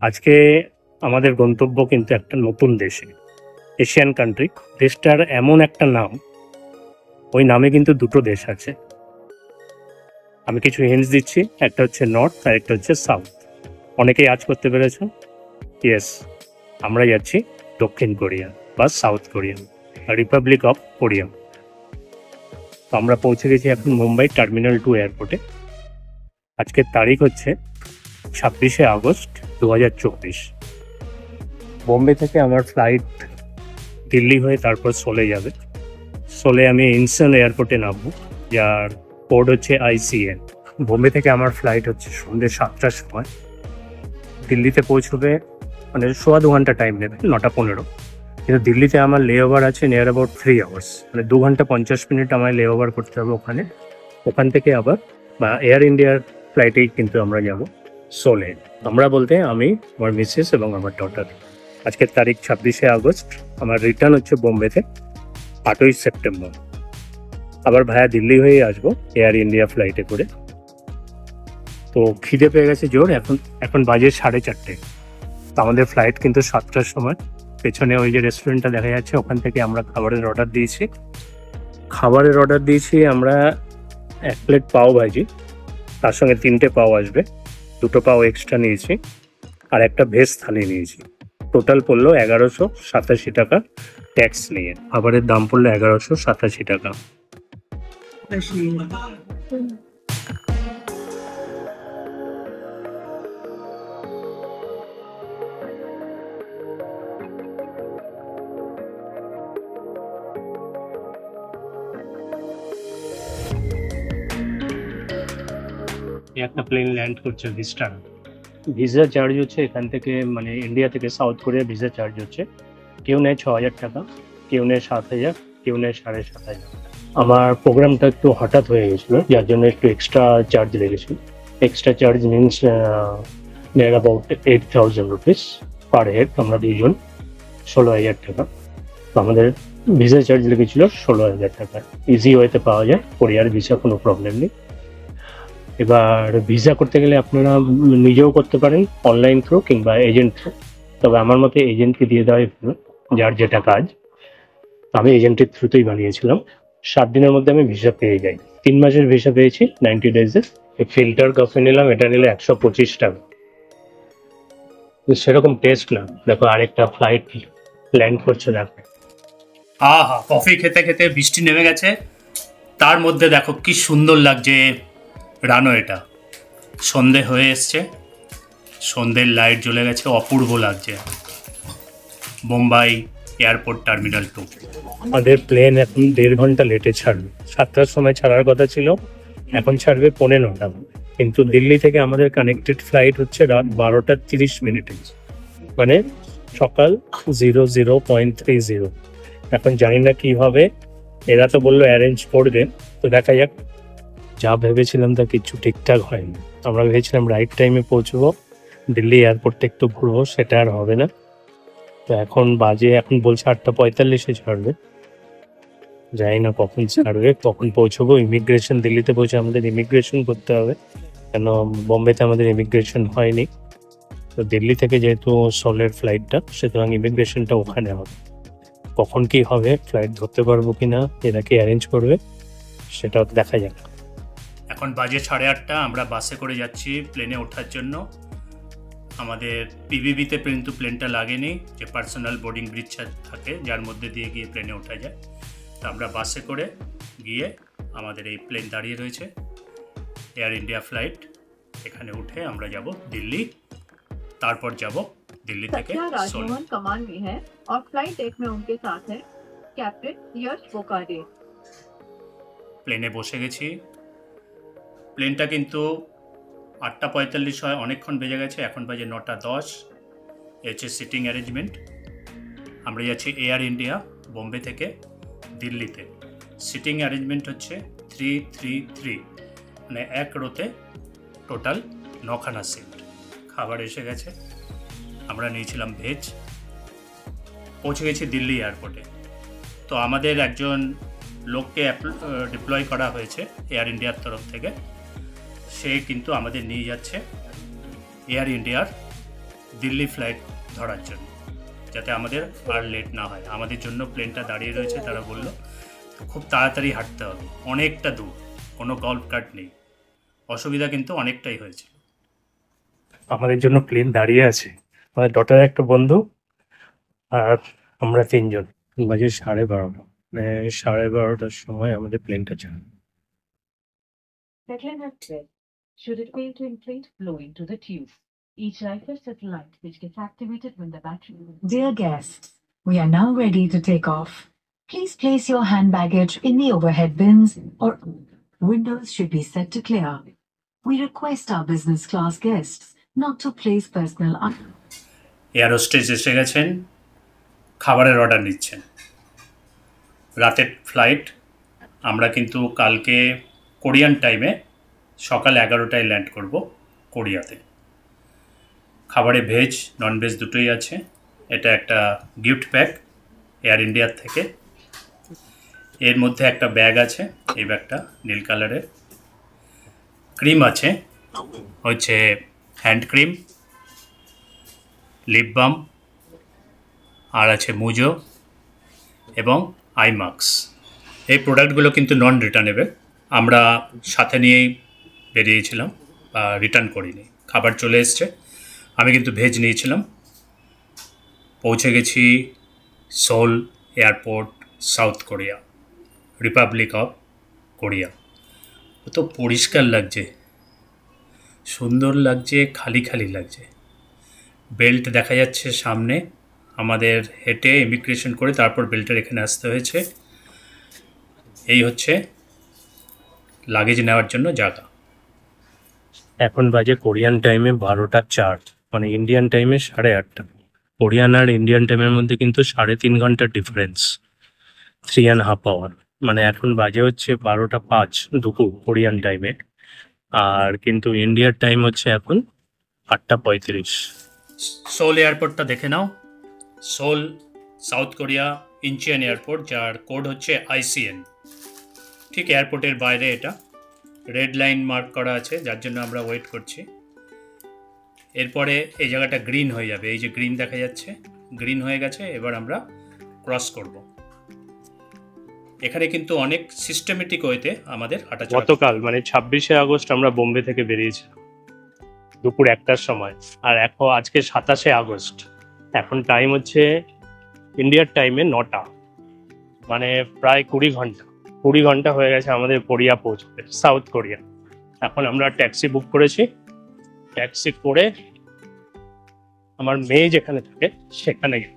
আজকে আমাদের গন্তব্য কিন্তু একটা নতুন দেশে, এশিয়ান কান্ট্রি। দেশটার এমন একটা নাম, ওই নামে কিন্তু দুটো দেশ আছে। আমি কিছু হিন্টস দিচ্ছি, একটা হচ্ছে নর্থ আর একটা হচ্ছে সাউথ। অনেকেই আজ করতে পেরেছ। ইয়েস, আমরা যাচ্ছি দক্ষিণ কোরিয়া বা south Korea, Republic of Korea. তো আমরা পৌঁছে গেছি এখন মুম্বাই টার্মিনাল 2 এয়ারপোর্টে। আজকের তারিখ হচ্ছে 26শে আগস্ট 2024। বোম্বে থেকে আমার ফ্লাইট দিল্লি হয়ে তারপর সোলে যাবে। সোলে আমি ইনসন এয়ারপোর্টে নামবো, যার কোড হচ্ছে ICN। বোম্বে থেকে আমার ফ্লাইট হচ্ছে সন্ধ্যে 7টার সময়। দিল্লিতে পৌঁছবে মানে 2.25 ঘন্টা টাইম নেবে, 9:15। কিন্তু দিল্লিতে আমার লে ওভার আছে নিয়ার অ্যাবাউট 3 আওয়ার্স, মানে 2 ঘন্টা 50 মিনিট আমায় লে ওভার করতে হবে ওখানে। ওখান থেকে আবার বা এয়ার ইন্ডিয়ার ফ্লাইটেই কিন্তু আমরা যাব সোলে। আমরা বলতে আমি, আমার মিসেস এবং আমার ডটার। আজকের তারিখ 26শে আগস্ট। আমার রিটার্ন হচ্ছে বোম্বেতে 8ই সেপ্টেম্বর। আবার ভায়া দিল্লি হয়ে আসবো এয়ার ইন্ডিয়া ফ্লাইটে করে। তো খিদে পেয়ে গেছে জোর। এখন বাজে 4:30। তো আমাদের ফ্লাইট কিন্তু 7টার সময়। পেছনে ওই যে রেস্টুরেন্টটা দেখা যাচ্ছে, ওখান থেকে আমরা খাবারের অর্ডার দিয়েছি। আমরা 1 প্লেট পাও ভাজি, তার সঙ্গে 3টে পাও আসবে, 2টো পাও এক্সট্রা নিয়েছি, আর একটা ভেজ থালি নিয়েছি। টোটাল পড়লো 1187 টাকা ট্যাক্স নিয়ে। খাবারের দাম পড়লো 1187 টাকা। একটা প্লেন ল্যান্ড করছে ভিস্টার। ভিসা চার্জ হচ্ছে এখান থেকে, মানে ইন্ডিয়া থেকে সাউথ কোরিয়া ভিসা চার্জ হচ্ছে, কেউ নেয় 6,000 টাকা, কেউ নেয় 7,000, কেউ নেয় 7,500। আমার প্রোগ্রামটা একটু হঠাৎ হয়ে গেছিলো, যার জন্য একটু এক্সট্রা চার্জ লেগেছিল। Extra charge means near about 8,000 rupees per head. আমরা দুজন 16,000 টাকা। তো আমাদের ভিসা চার্জ লেগেছিল 16,000 টাকা। ইজি ওয়েতে পাওয়া যায় কোরিয়ার ভিসা, কোনো প্রবলেম নেই। এবার ভিসা করতে গেলে আপনারা নিজেও করতে পারেন অনলাইন থ্রু কিংবা এজেন্ট থ্রু। তবে আমার মতে এজেন্টকে দিয়ে দেওয়াই ভালো, যার যেটা কাজ। আমি এজেন্টের থ্রুতেই বানিয়েছিলাম। 7 দিনের মধ্যে আমি ভিসা পেয়ে যাই। 3 মাসের ভিসা পেয়েছি 90 ডেজের। ফিল্টার কফি নিলাম, এটা নিলে 125 টাকা। সেরকম টেস্ট না। দেখো আরেকটা ফ্লাইট ল্যান্ড করছে, দেখো। হা, কফি খেতে খেতে বৃষ্টি নেমে গেছে। তার মধ্যে দেখো কি সুন্দর লাগছে রানওয়েটা। সন্ধে হয়ে এসছে, সন্ধ্যের লাইট জ্বলে গেছে, অপূর্ব লাগছে বোম্বাই এয়ারপোর্ট টার্মিনাল 2। আমাদের প্লেন এখন 1.5 ঘন্টা লেটে ছাড়বে। 7টার সময় ছাড়ার কথা ছিল, এখন ছাড়বে 9:15। কিন্তু দিল্লি থেকে আমাদের কানেক্টেড ফ্লাইট হচ্ছে রাত 12:30, মানে সকাল 00.30। এখন জানি না কি হবে, এরা তো বললো অ্যারেঞ্জ করবে। তো দেখা যাক। যা ভেবেছিলাম তা কিছু ঠিকঠাক হয়নি। আমরা ভেবেছিলাম রাইট টাইমে পৌঁছবো, দিল্লি এয়ারপোর্টে একটু ঘুরবো, সেটা আর হবে না। তো এখন বলছে 8:45-এ ছাড়বে। জানি না কখন ছাড়বে, কখন পৌঁছবো। ইমিগ্রেশন, দিল্লিতে পৌঁছে আমাদের ইমিগ্রেশন করতে হবে, কেন বোম্বেতে আমাদের ইমিগ্রেশন হয়নি। তো দিল্লি থেকে যেহেতু সোলের ফ্লাইটটা, সুতরাং ইমিগ্রেশনটা ওখানে হবে। কখন কি হবে, ফ্লাইট ধরতে পারবো কিনা, এরা কি অ্যারেঞ্জ করবে, সেটাও দেখা যাক। এখন বাজে 8:30। আমরা বাসে করে যাচ্ছি প্লেনে ওঠার জন্য। আমাদের পিভিবিতে কিন্তু প্লেনটা লাগেনি, যে পার্সোনাল বোর্ডিং ব্রিজ থাকে যার মধ্যে দিয়ে গিয়ে প্লেনে ওঠা যায়। তো আমরা বাসে করে গিয়ে, আমাদের এই প্লেন দাঁড়িয়ে রয়েছে এয়ার ইন্ডিয়া ফ্লাইট, এখানে উঠে আমরা যাব দিল্লি। তারপর যাব দিল্লি থেকে সোল। कमान में है और फ्लाइट डेक में उनके साथ है कैप्टन यश बोकाडे। প্লেনে বসে গেছি। প্লেনটা কিন্তু 8:45 হয়, অনেকক্ষণ বেজে গেছে। এখন বাজে 9:10। হচ্ছে সিটিং অ্যারেঞ্জমেন্ট। আমরা যাচ্ছি এয়ার ইন্ডিয়া বোম্বে থেকে দিল্লিতে। সিটিং অ্যারেঞ্জমেন্ট হচ্ছে 333, মানে 1 রোতে টোটাল 9খানা সিট। খাবার এসে গেছে, আমরা নিয়েছিলাম ভেজ। পৌঁছে গেছি দিল্লি এয়ারপোর্টে। তো আমাদের একজন লোককে ডিপ্লয় করা হয়েছে এয়ার ইন্ডিয়ার তরফ থেকে। সে কিন্তু আমাদের নিয়ে যাচ্ছে এয়ার ইন্ডিয়ার দিল্লি ফ্লাইট ধরার জন্য, যাতে আমাদের আর লেট না হয়। আমাদের জন্য প্লেনটা দাঁড়িয়ে রয়েছে, তারা বলল খুব তাড়াতাড়ি হাঁটতে হবে, অনেকটা দূর, কোনো গল্ফ কার্ট নেই, অসুবিধা কিন্তু অনেকটাই হয়েছিল। আমাদের জন্য প্লেন দাঁড়িয়ে আছে, আমাদের ডটার একটা বন্ধু আর আমরা তিনজন। বাজে 12:30, মানে 12:30টার সময় আমাদের প্লেনটা ছাড়ে। Settle in at 12. Should it fail to inflate, blow into the tube. Each rifle has a light which gets activated when the battery... Dear guests, we are now ready to take off. Please place your hand baggage in the overhead bins or windows should be set to clear. We request our business class guests not to place personal air hostess এসে গেছেন, খাবারের order নিচ্ছেন। রাতের flight, আমরা কিন্তু কালকে Korean টাইমে সকাল 11টায় ল্যান্ড করব কোরিয়াতে। খাবারে ভেজ নন ভেজ দুটোই আছে। এটা একটা গিফট প্যাক এয়ার ইন্ডিয়ার থেকে। এর মধ্যে একটা ব্যাগ আছে, এই ব্যাগটা নীল কালারের। ক্রিম আছে, হচ্ছে হ্যান্ড ক্রিম, লিপ বাম, আর আছে মুজো এবং আই মাস্ক। এই প্রোডাক্টগুলো কিন্তু নন রিটার্নেবল, আমরা সাথে নিয়েই বেরিয়েছিলাম, রিটার্ন করিনি। খাবার চলে এসছে, আমি কিন্তু ভেজ নিয়েছিলাম। পৌঁছে গেছি Seoul airport, South Korea, Republic of Korea. কত পরিষ্কার লাগছে, সুন্দর লাগছে, খালি খালি লাগছে। বেল্ট দেখা যাচ্ছে সামনে, আমাদের হেঁটে ইমিগ্রেশন করে তারপর বেল্টের এখানে আসতে হয়েছে। এই হচ্ছে লাগেজ নেওয়ার জন্য জায়গা। এখন বাজে কোরিয়ান টাইমে 12:04, মানে ইন্ডিয়ান টাইমে 8:30। কোরিয়ান আর ইন্ডিয়ান টাইমের মধ্যে কিন্তু 3.5 ঘন্টার ডিফারেন্স, 3.5 আওয়ার। মানে এখন বাজে হচ্ছে 12:05 দুপুর কোরিয়ান টাইমে, আর কিন্তু ইন্ডিয়ার টাইম হচ্ছে এখন 8:35। সোল এয়ারপোর্টটা দেখে নাও। সোল সাউথ কোরিয়া ইনচিয়ান এয়ারপোর্ট, যার কোড হচ্ছে ICN। ঠিক এয়ারপোর্টের বাইরে এটা রেড লাইন মার্ক করা আছে, যার জন্য আমরা ওয়েট করছি। এরপরে এই জায়গাটা গ্রিন হয়ে যাবে, এই যে গ্রিন দেখা যাচ্ছে, গ্রিন হয়ে গেছে। এবার আমরা ক্রস করব। এখানে কিন্তু অনেক সিস্টেমেটিক ওয়েতে আমাদের হাঁটা। গতকাল মানে 26শে আগস্ট আমরা বোম্বে থেকে বেরিয়েছিলাম দুপুর 1টার সময়, আর এখন আজকে 27শে আগস্ট। এখন টাইম হচ্ছে ইন্ডিয়ার টাইমে 9টা, মানে প্রায় 20 ঘন্টা হয়ে গেছে আমাদের কোরিয়া পৌঁছতে, সাউথ কোরিয়া। এখন আমরা ট্যাক্সি বুক করেছি, ট্যাক্সি করে আমার মেয়ে যেখানে থাকে সেখানে গেলাম।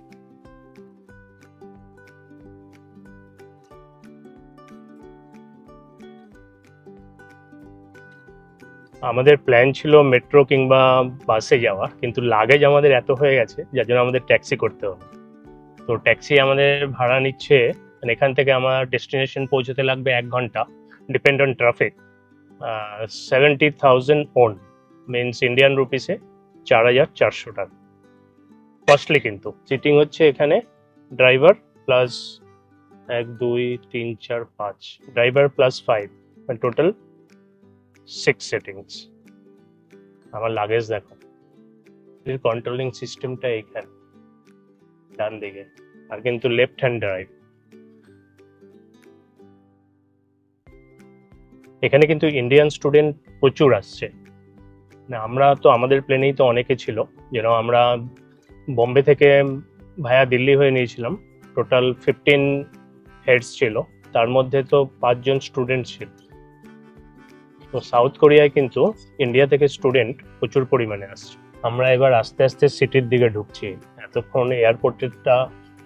আমাদের প্ল্যান ছিল মেট্রো কিংবা বাসে যাওয়া, কিন্তু লাগেজ আমাদের এত হয়ে গেছে যার জন্য আমাদের ট্যাক্সি করতে হবে। তো ট্যাক্সি আমাদের ভাড়া নিচ্ছে, মানে এখান থেকে আমার ডেস্টিনেশন পৌঁছতে লাগবে 1 ঘন্টা, depend on traffic. 70,000 won, means Indian রুপিসে 4,400 টাকা। কস্টলি কিন্তু। সিটিং হচ্ছে এখানে driver plus 1 2 3 4 5, driver plus 5, total 6 seatings. আমার লাগেজ দেখো, কন্ট্রোলিং সিস্টেমটা এইখানে ডান দিকে, আর কিন্তু লেফট হ্যান্ড ড্রাইভ। এখানে কিন্তু ইন্ডিয়ান স্টুডেন্ট প্রচুর আসছে। আমরা তো আমাদের প্লেনেই তো অনেকে ছিল, যেন আমরা বোম্বে থেকে ভায়া দিল্লি হয়ে নিয়েছিলাম। টোটাল 15 হেডস ছিল, তার মধ্যে তো 5 জন স্টুডেন্ট ছিল। তো সাউথ কোরিয়ায় কিন্তু ইন্ডিয়া থেকে স্টুডেন্ট প্রচুর পরিমাণে আসছে। আমরা এবার আস্তে আস্তে সিটির দিকে ঢুকছি। এতক্ষণ এয়ারপোর্টটা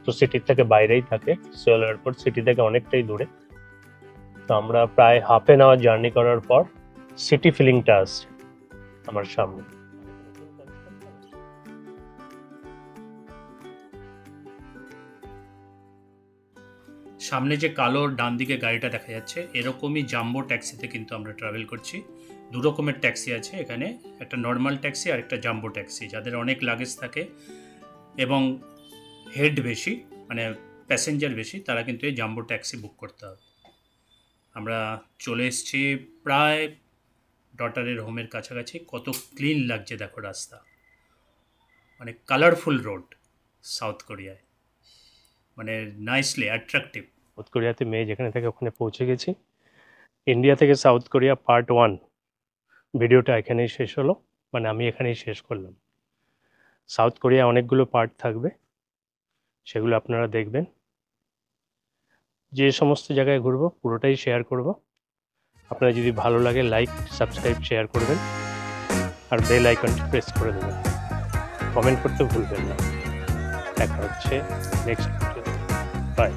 তো সিটির থেকে বাইরেই থাকে, সোল এয়ারপোর্ট সিটি থেকে অনেকটাই দূরে। তো আমরা প্রায় হাফ এন আওয়ার জার্নি করার পর সিটি ফিলিংটা আসছে আমার সামনে। সামনে যে কালো ডান দিকে গাড়িটা দেখা যাচ্ছে, এরকমই জাম্বো ট্যাক্সিতে কিন্তু আমরা ট্রাভেল করছি। দু রকমের ট্যাক্সি আছে এখানে, একটা নর্মাল ট্যাক্সি আর একটা জাম্বো ট্যাক্সি। যাদের অনেক লাগেজ থাকে এবং হেড বেশি, মানে প্যাসেঞ্জার বেশি, তারা কিন্তু এই জাম্বো ট্যাক্সি বুক করতে হবে। আমরা চলে এসেছি প্রায় ডটারের হোমের কাছাকাছি। কত ক্লিন লাগছে দেখো রাস্তা, মানে কালারফুল রোড সাউথ কোরিয়ায়, মানে নাইসলি অ্যাট্রাকটিভ। সাউথ কোরিয়াতে মেয়ে যেখানে থেকে ওখানে পৌঁছে গেছি। ইন্ডিয়া থেকে সাউথ কোরিয়া পার্ট 1 ভিডিওটা এখানেই শেষ হলো, মানে আমি এখানেই শেষ করলাম। সাউথ কোরিয়া অনেকগুলো পার্ট থাকবে, সেগুলো আপনারা দেখবেন। যে সমস্ত জায়গায় ঘুরবো পুরোটাই শেয়ার করব। আপনারা যদি ভালো লাগে লাইক, সাবস্ক্রাইব, শেয়ার করবেন আর বেল আইকনটি প্রেস করে দেবেন। কমেন্ট করতে ভুলবেন না। দেখা হচ্ছে নেক্সট ভিডিও। বাই।